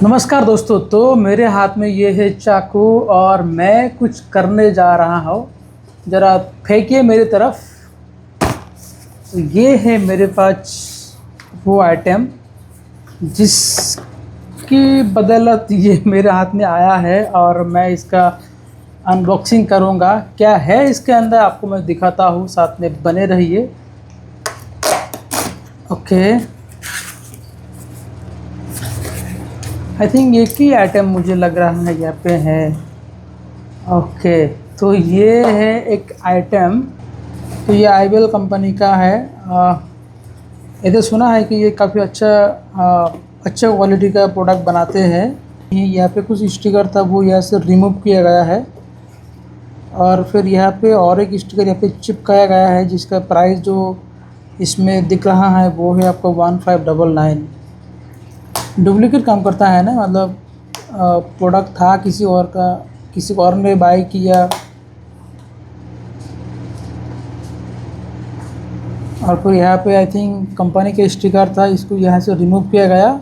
नमस्कार दोस्तों। तो मेरे हाथ में ये है चाकू और मैं कुछ करने जा रहा हूँ। ज़रा फेंकिए मेरी तरफ। तो ये है मेरे पास वो आइटम जिसकी बदौलत ये मेरे हाथ में आया है और मैं इसका अनबॉक्सिंग करूँगा। क्या है इसके अंदर आपको मैं दिखाता हूँ, साथ में बने रहिए। ओके, आई थिंक एक ही आइटम मुझे लग रहा है यहाँ पे है। ओके, तो ये है एक आइटम। तो ये आईवेल कंपनी का है। इधर सुना है कि ये काफ़ी अच्छा क्वालिटी का प्रोडक्ट बनाते हैं। यहाँ पे कुछ स्टिकर था, वो यहाँ से रिमूव किया गया है और फिर यहाँ पे और एक स्टिकर यहाँ पे चिपकाया गया है, जिसका प्राइस जो इसमें दिख रहा है वो है आपको 1599। डुप्लीकेट काम करता है ना, मतलब प्रोडक्ट था किसी और का, किसी और ने बाय किया और फिर यहाँ पे आई थिंक कंपनी का स्टिकर था, इसको यहाँ से रिमूव किया गया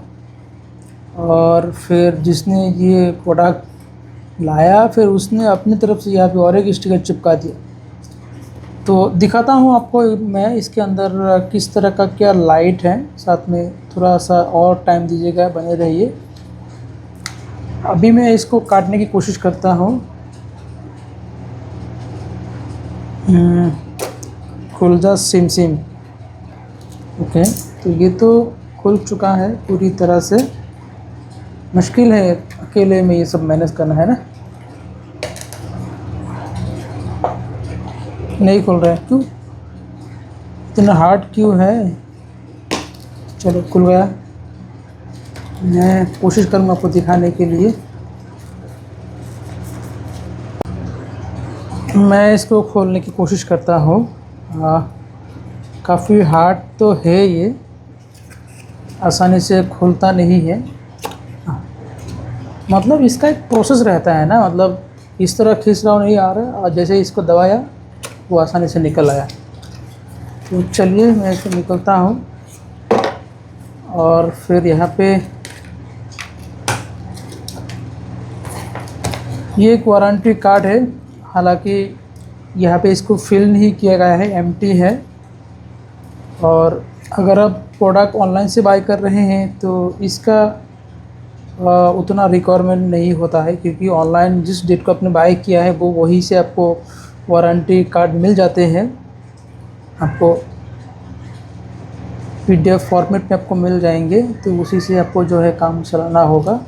और फिर जिसने ये प्रोडक्ट लाया फिर उसने अपनी तरफ से यहाँ पे और एक स्टिकर चिपका दिया। तो दिखाता हूँ आपको मैं इसके अंदर किस तरह का क्या लाइट है। साथ में थोड़ा सा और टाइम दीजिएगा, बने रहिए। अभी मैं इसको काटने की कोशिश करता हूँ। खुल जा सिम सिम। ओके, तो ये तो खुल चुका है पूरी तरह से। मुश्किल है अकेले में ये सब मैनेज करना, है ना। नहीं खुल रहा है, क्यों इतना हार्ड क्यों है। चलो खुल गया। मैं कोशिश करूँगा आपको दिखाने के लिए। मैं इसको खोलने की कोशिश करता हूँ। काफ़ी हार्ड तो है ये, आसानी से खुलता नहीं है। मतलब इसका एक प्रोसेस रहता है ना, मतलब इस तरह खींच रहा नहीं आ रहा और जैसे इसको दबाया वो आसानी से निकल आया। तो चलिए मैं इसको निकलता हूँ और फिर यहाँ पे ये एक वारंटी कार्ड है। हालांकि यहाँ पे इसको फिल नहीं किया गया है, एम्प्टी है। और अगर आप प्रोडक्ट ऑनलाइन से बाय कर रहे हैं तो इसका उतना रिक्वायरमेंट नहीं होता है, क्योंकि ऑनलाइन जिस डेट को आपने बाय किया है वो वहीं से आपको वारंटी कार्ड मिल जाते हैं। आपको PDF फॉर्मेट में आपको मिल जाएंगे, तो उसी से आपको जो है काम चलाना होगा।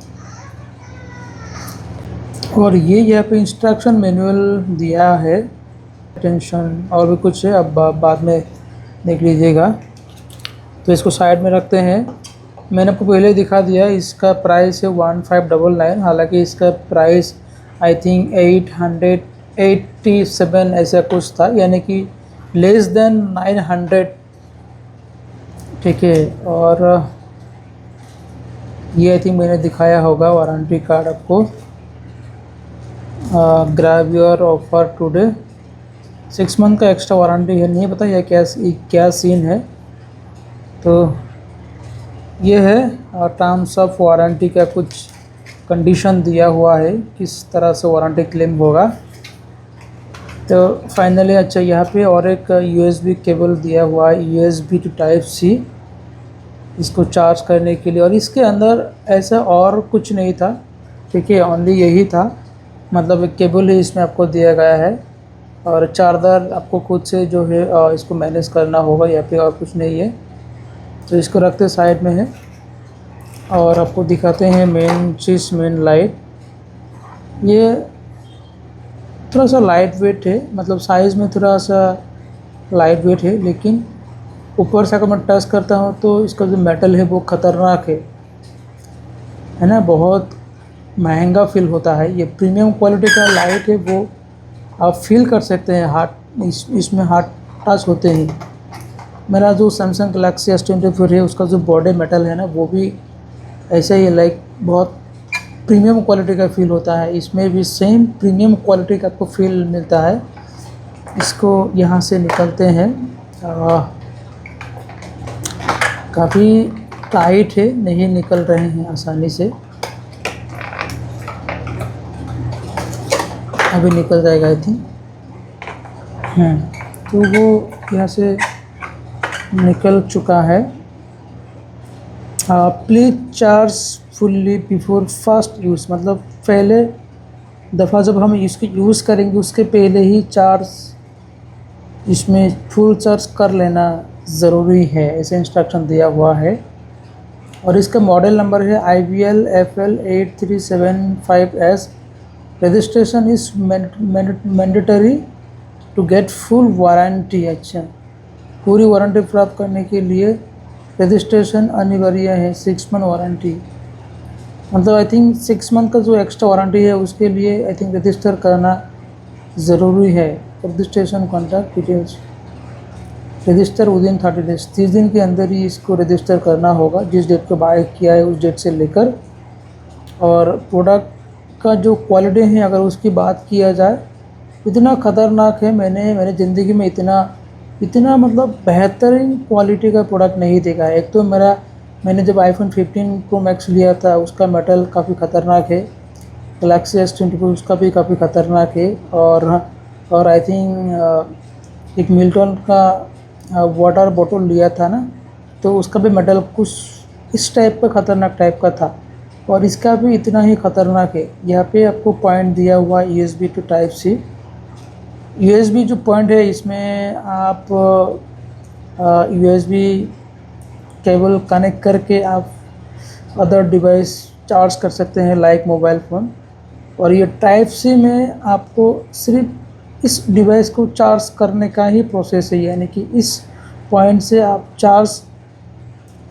और ये यहाँ पे इंस्ट्रक्शन मैनुअल दिया है, टेंशन और भी कुछ है, अब बाद में देख लीजिएगा। तो इसको साइड में रखते हैं। मैंने आपको पहले दिखा दिया, इसका प्राइस है 1599। हालांकि इसका प्राइस आई थिंक 887 ऐसा कुछ था, यानी कि लेस देन 900। ठीक है, और ये आई थिंक मैंने दिखाया होगा वारंटी कार्ड आपको। Grab your offer today, 6 month का एक्स्ट्रा वारंटी है। नहीं पता यह क्या सीन है। तो ये है टर्म्स ऑफ वारंटी का कुछ कंडीशन दिया हुआ है, किस तरह से वारंटी क्लेम होगा। तो फाइनली अच्छा, यहाँ पे और एक USB केबल दिया हुआ है, USB टू Type-C, इसको चार्ज करने के लिए। और इसके अंदर ऐसा और कुछ नहीं था, ठीक है, ओनली यही था। मतलब एक केबल ही इसमें आपको दिया गया है और चार्जर आपको खुद से जो है इसको मैनेज करना होगा। यहाँ पे और कुछ नहीं है। तो इसको रखते साइड में है और आपको दिखाते हैं मेन लाइट। ये थोड़ा सा लाइट वेट है, मतलब साइज़ में थोड़ा सा लाइट वेट है, लेकिन ऊपर से अगर मैं टच करता हूँ तो इसका जो मेटल है वो ख़तरनाक है ना। बहुत महंगा फील होता है। ये प्रीमियम क्वालिटी का लाइट है, वो आप फील कर सकते हैं। हार्ड इसमें हार्ड टच होते हैं। मेरा जो सैमसंग गैलेक्सी S24 है उसका जो बॉडी मेटल है ना, वो भी ऐसे ही लाइक बहुत प्रीमियम क्वालिटी का फील होता है। इसमें भी सेम प्रीमियम क्वालिटी का आपको फील मिलता है। इसको यहाँ से निकलते हैं। काफ़ी टाइट है, नहीं निकल रहे हैं आसानी से। अभी निकल जाएगा आई थिंक। तो वो यहाँ से निकल चुका है। Please charge fully before first use, मतलब पहले दफ़ा जब हम इसको यूज़ करेंगे उसके पहले ही चार्ज, इसमें फुल चार्ज कर लेना ज़रूरी है, ऐसे इंस्ट्रक्शन दिया हुआ है। और इसका मॉडल नंबर है IBL FL 8375S। Registration is mandatory to get full warranty. अच्छा, पूरी वारंटी प्राप्त करने के लिए रजिस्ट्रेशन अनिवार्य है। 6 मंथ वारंटी, मतलब आई थिंक 6 मंथ का जो एक्स्ट्रा वारंटी है उसके लिए आई थिंक रजिस्टर करना ज़रूरी है। Registration contact details, register within 30 days, 30 दिन के अंदर ही इसको रजिस्टर करना होगा, जिस डेट को बाय किया है उस डेट से लेकर। और प्रोडक्ट का जो क्वालिटी है अगर उसकी बात किया जाए, इतना ख़तरनाक है, मैंने ज़िंदगी में इतना मतलब बेहतरीन क्वालिटी का प्रोडक्ट नहीं देखा है। एक तो मैंने जब iPhone 15 Pro Max लिया था उसका मेटल काफ़ी ख़तरनाक है, गैलेक्सी S24 उसका भी काफ़ी ख़तरनाक है। और आई थिंक एक मिल्टन का वाटर बॉटल लिया था ना, तो उसका भी मेटल कुछ इस टाइप का ख़तरनाक टाइप का था, और इसका भी इतना ही ख़तरनाक है। यहाँ पे आपको पॉइंट दिया हुआ USB to Type-C। USB जो पॉइंट है इसमें आप USB केबल कनेक्ट करके आप अदर डिवाइस चार्ज कर सकते हैं लाइक मोबाइल फ़ोन। और ये Type-C में आपको सिर्फ इस डिवाइस को चार्ज करने का ही प्रोसेस है, यानी कि इस पॉइंट से आप चार्ज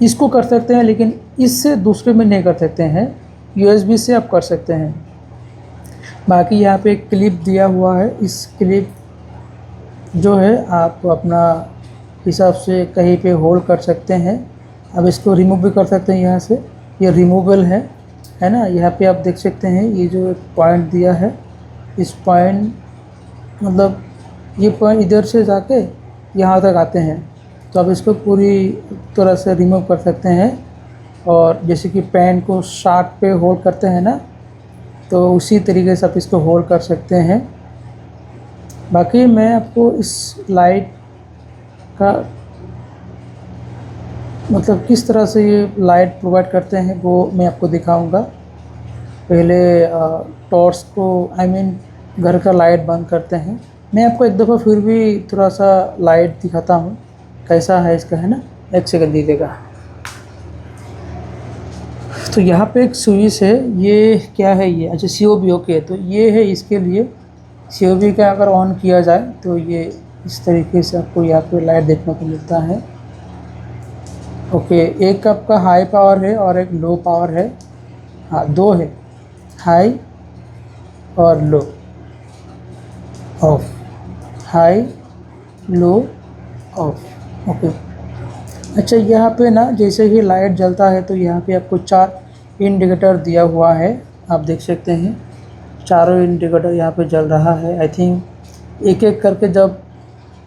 इसको कर सकते हैं, लेकिन इससे दूसरे में नहीं कर सकते हैं, USB से आप कर सकते हैं। बाकी यहाँ पे एक क्लिप दिया हुआ है, इस क्लिप जो है आप अपना हिसाब से कहीं पे होल्ड कर सकते हैं। अब इसको रिमूव भी कर सकते हैं यहाँ से, ये रिमूवेबल है ना। यहाँ पे आप देख सकते हैं ये जो एक पॉइंट दिया है, इस पॉइंट मतलब ये पॉइंट इधर से जाके यहाँ तक आते हैं, तो आप इसको पूरी तरह से रिमूव कर सकते हैं। और जैसे कि पेन को शर्ट पे होल्ड करते हैं ना, तो उसी तरीके से आप इसको होल्ड कर सकते हैं। बाकी मैं आपको इस लाइट का मतलब किस तरह से ये लाइट प्रोवाइड करते हैं वो मैं आपको दिखाऊंगा। पहले टॉर्च को घर का लाइट बंद करते हैं। मैं आपको एक दफ़ा फिर भी थोड़ा सा लाइट दिखाता हूँ कैसा है इसका, है ना। एक सेकंड दीजिएगा। तो यहाँ पे एक स्विच है, ये क्या है ये, अच्छा COB, ओके। तो ये है इसके लिए COB का अगर ऑन किया जाए तो ये इस तरीके से आपको यहाँ पे लाइट देखने को मिलता है। ओके, एक आपका हाई पावर है और एक लो पावर है, हाँ दो है, हाई और low, off, high low off. Okay, अच्छा यहाँ पे ना जैसे ही लाइट जलता है तो यहाँ पे आपको 4 इंडिकेटर दिया हुआ है, आप देख सकते हैं चारों इंडिकेटर यहाँ पे जल रहा है। आई थिंक एक एक करके जब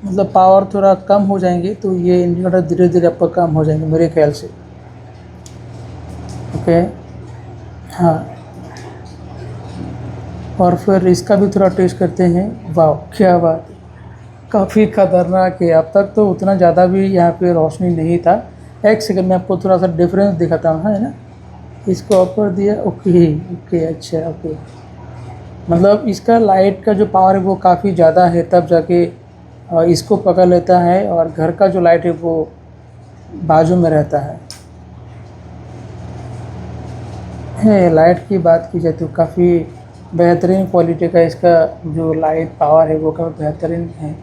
मतलब पावर थोड़ा कम हो जाएंगे तो ये इंडिकेटर धीरे धीरे आपका कम हो जाएंगे मेरे ख्याल से। ओके, हाँ, और फिर इसका भी थोड़ा टेस्ट करते हैं। वाह क्या बात, काफ़ी ख़तरनाक है। अब तक तो उतना ज़्यादा भी यहाँ पे रोशनी नहीं था। एक सेकंड में आपको थोड़ा सा डिफरेंस दिखाता हूँ, है ना। इसको ऑफ कर दिया, ओके ओके, अच्छा ओके, मतलब इसका लाइट का जो पावर है वो काफ़ी ज़्यादा है, तब जाके इसको पकड़ लेता है, और घर का जो लाइट है वो बाजू में रहता है। लाइट की बात की जाए तो काफ़ी बेहतरीन क्वालिटी का इसका जो लाइट पावर है वो काफ़ी बेहतरीन है।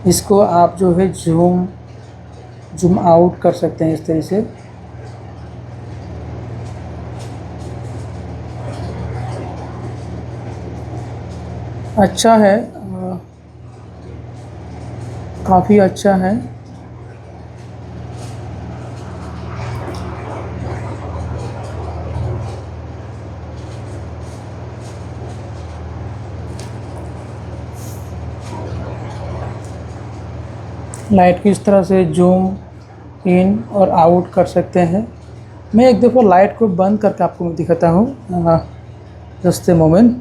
इसको आप जो है जूम आउट कर सकते हैं इस तरह से। अच्छा है, काफ़ी अच्छा है। लाइट की इस तरह से जूम इन और आउट कर सकते हैं। मैं एक दफ़ा लाइट को बंद करके आपको मैं दिखाता हूँ, जस्ट ए मोमेंट।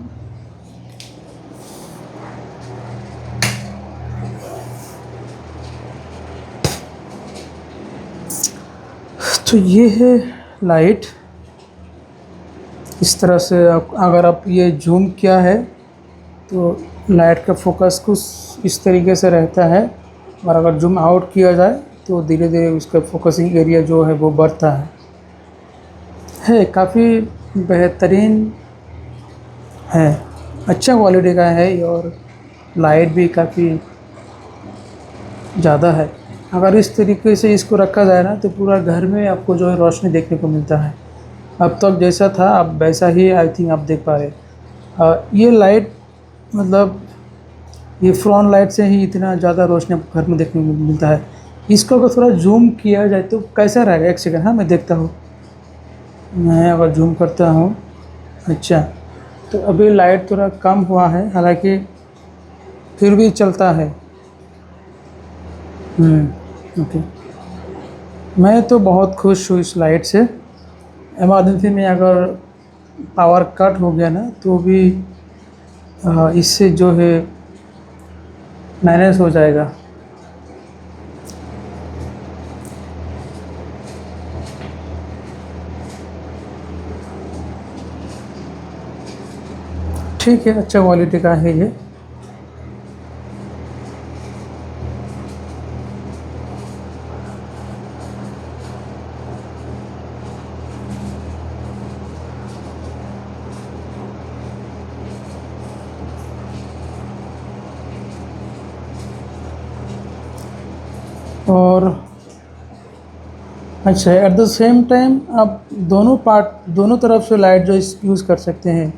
तो ये है लाइट। इस तरह से अगर आप ये जूम किया है तो लाइट का फोकस कुछ इस तरीके से रहता है, और अगर जूम आउट किया जाए तो धीरे धीरे उसका फोकसिंग एरिया जो है वो बढ़ता है। काफ़ी बेहतरीन है, अच्छा क्वालिटी का है, और लाइट भी काफ़ी ज़्यादा है। अगर इस तरीके से इसको रखा जाए ना तो पूरा घर में आपको जो है रोशनी देखने को मिलता है। अब तक जैसा था अब वैसा ही आई थिंक आप देख पा रहे। ये लाइट मतलब ये फ्रंट लाइट से ही इतना ज़्यादा रोशनी आपको घर में देखने को मिलता है। इसको अगर थोड़ा जूम किया जाए तो कैसा रहेगा, एक सेकंड, हाँ मैं देखता हूँ। मैं अगर जूम करता हूँ, अच्छा, तो अभी लाइट थोड़ा कम हुआ है, हालांकि फिर भी चलता है। ओके, मैं तो बहुत खुश हूँ इस लाइट से। इमरजेंसी में अगर पावर कट हो गया ना तो भी इससे जो है मैनेज हो जाएगा। ठीक है, अच्छा क्वालिटी का है ये। और अच्छा, एट द सेम टाइम आप दोनों तरफ से लाइट जो यूज़ कर सकते हैं।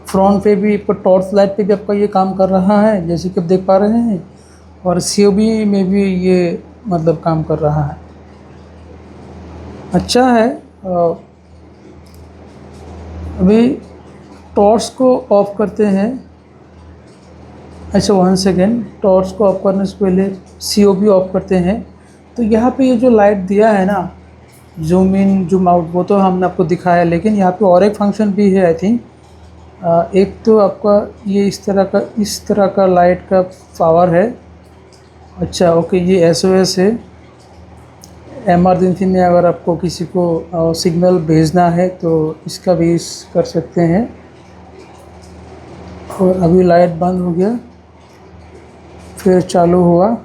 फ्रंट पे भी आपका टॉर्च लाइट पे भी आपका ये काम कर रहा है जैसे कि आप देख पा रहे हैं, और सीओबी में भी ये मतलब काम कर रहा है। अच्छा है। अभी टॉर्च को ऑफ करते हैं। अच्छा, 1 सेकेंड, टॉर्च को ऑफ करने से पहले सीओबी ऑफ करते हैं। तो यहाँ पे ये जो लाइट दिया है ना, जूम इन जूम आउट, वो तो हमने आपको दिखाया, लेकिन यहाँ पे और एक फंक्शन भी है आई थिंक। एक तो आपका ये इस तरह का लाइट का पावर है। अच्छा ओके, ये एसओएस है। इमरजेंसी में अगर आपको किसी को सिग्नल भेजना है तो इसका भी यूज़ कर सकते हैं। और अभी लाइट बंद हो गया, फिर चालू हुआ।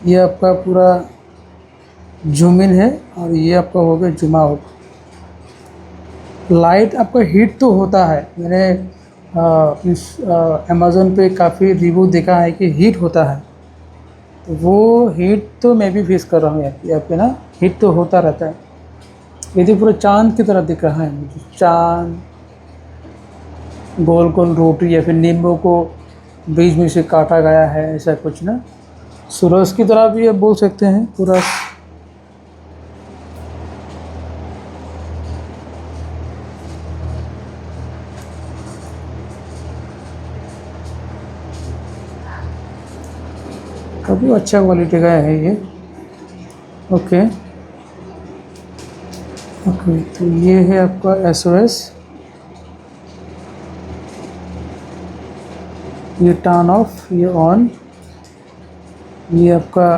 ये आपका पूरा जूम इन है और ये आपका हो गया जूम आउट। लाइट आपका हीट तो होता है, मैंने इस अमेज़न पे काफ़ी रिव्यू देखा है कि हीट होता है। तो वो हीट तो मैं भी फेस कर रहा हूँ यहाँ पे ना, हीट तो होता रहता है। ये तो पूरा चाँद की तरह दिख रहा है मुझे, चाँद, गोल गोल रोटी, या फिर नींबू को बीच में से काटा गया है ऐसा कुछ ना, सूरज की तरह भी आप बोल सकते हैं पूरा। काफ़ी अच्छा क्वालिटी का है ये। ओके ओके, तो ये है आपका एसओएस। ये टर्न ऑफ, ये ऑन, ये आपका।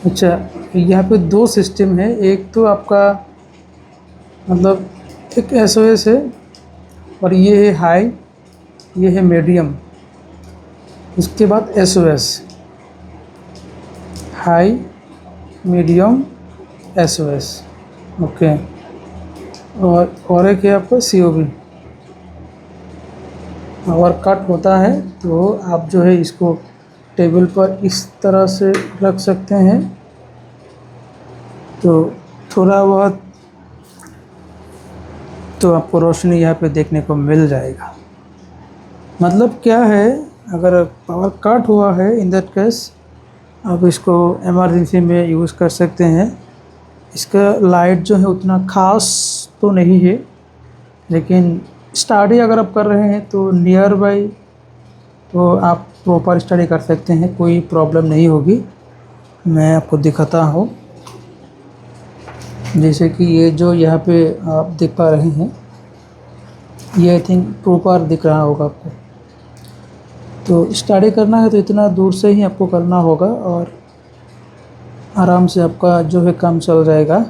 अच्छा, यहाँ पे 2 सिस्टम है। एक तो आपका मतलब एक एसओएस है, और ये है हाई, ये है मीडियम। उसके बाद SOS, high, medium, SOS. Okay, और एक है आपका सीओबी। अगर कट होता है तो आप जो है इसको टेबल पर इस तरह से रख सकते हैं, तो थोड़ा बहुत तो आपको रोशनी यहाँ पे देखने को मिल जाएगा। मतलब क्या है, अगर पावर कट हुआ है इन दैट केस आप इसको इमरजेंसी में यूज़ कर सकते हैं। इसका लाइट जो है उतना ख़ास तो नहीं है, लेकिन स्टडी अगर आप कर रहे हैं तो नियर बाई तो आप प्रॉपर स्टडी कर सकते हैं, कोई प्रॉब्लम नहीं होगी। मैं आपको दिखाता हूँ, जैसे कि ये जो यहाँ पे आप देख पा रहे हैं, ये आई थिंक प्रॉपर दिख रहा होगा आपको। तो स्टडी करना है तो इतना दूर से ही आपको करना होगा, और आराम से आपका जो है काम चल जाएगा।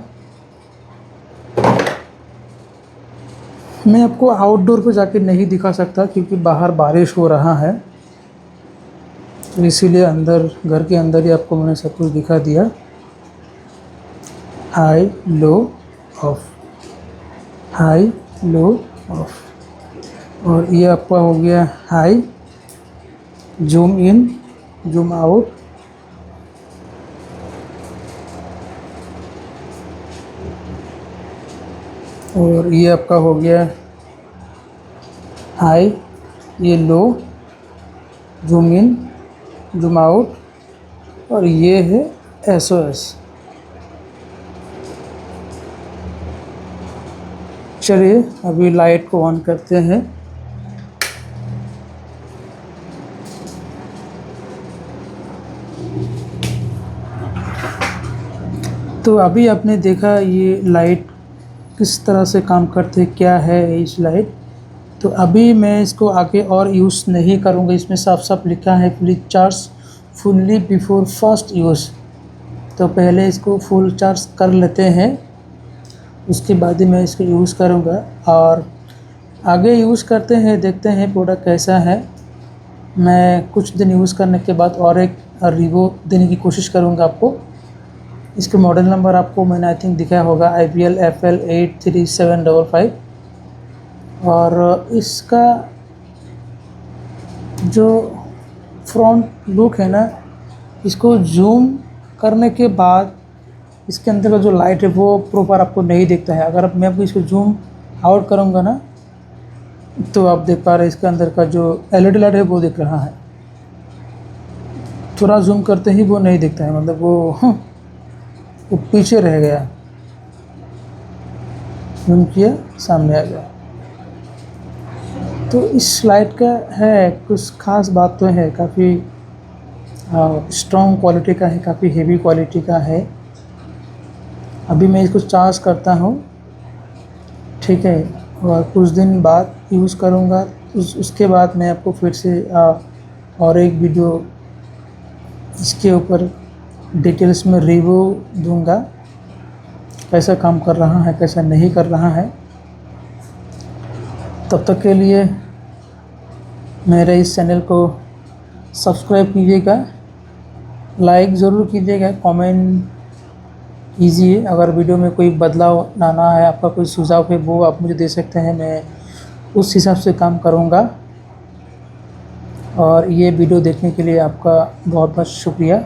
मैं आपको आउटडोर पे जाके नहीं दिखा सकता क्योंकि बाहर बारिश हो रहा है, तो इसीलिए अंदर, घर के अंदर ही आपको मैंने सब कुछ दिखा दिया। High low off, high low of. और ये आपका हो गया high, zoom in, zoom out. और ये आपका हो गया हाई, ये लो, जूम इन, जूम आउट। और ये है SOS। चलिए अभी लाइट को ऑन करते हैं। तो अभी आपने देखा ये लाइट किस तरह से काम करते, क्या है इस लाइट। तो अभी मैं इसको आगे और यूज़ नहीं करूँगा। इसमें साफ साफ लिखा है please charge fully before first use. तो पहले इसको फुल चार्ज कर लेते हैं, उसके बाद ही मैं इसको यूज़ करूँगा। और आगे यूज़ करते हैं, देखते हैं प्रोडक्ट कैसा है। मैं कुछ दिन यूज़ करने के बाद और एक रिव्यू देने की कोशिश करूँगा आपको। इसके मॉडल नंबर आपको मैंने आई थिंक दिखाया होगा, IBL FL 83755। और इसका जो फ्रंट लुक है ना, इसको जूम करने के बाद इसके अंदर का जो लाइट है वो प्रॉपर आपको नहीं दिखता है। अगर मैं आपको इसको जूम आउट करूँगा ना, तो आप देख पा रहे हैं इसके अंदर का जो LED लाइट है वो दिख रहा है। थोड़ा जूम करते ही वो नहीं दिखता है, मतलब वो पीछे रह गया। जूम किया, सामने आ गया। तो इस लाइट का है कुछ ख़ास बात तो है, काफ़ी स्ट्रॉन्ग क्वालिटी का है, काफ़ी हेवी क्वालिटी का है। अभी मैं इसको चार्ज करता हूँ, ठीक है, और कुछ दिन बाद यूज़ करूँगा। उसके बाद मैं आपको फिर से और एक वीडियो इसके ऊपर डिटेल्स में रिव्यू दूंगा, कैसा काम कर रहा है, कैसा नहीं कर रहा है। तब तक के लिए मेरे इस चैनल को सब्सक्राइब कीजिएगा, लाइक ज़रूर कीजिएगा, कमेंट कीजिए। अगर वीडियो में कोई बदलाव लाना है, आपका कोई सुझाव है, वो आप मुझे दे सकते हैं, मैं उस हिसाब से काम करूँगा। और ये वीडियो देखने के लिए आपका बहुत बहुत शुक्रिया।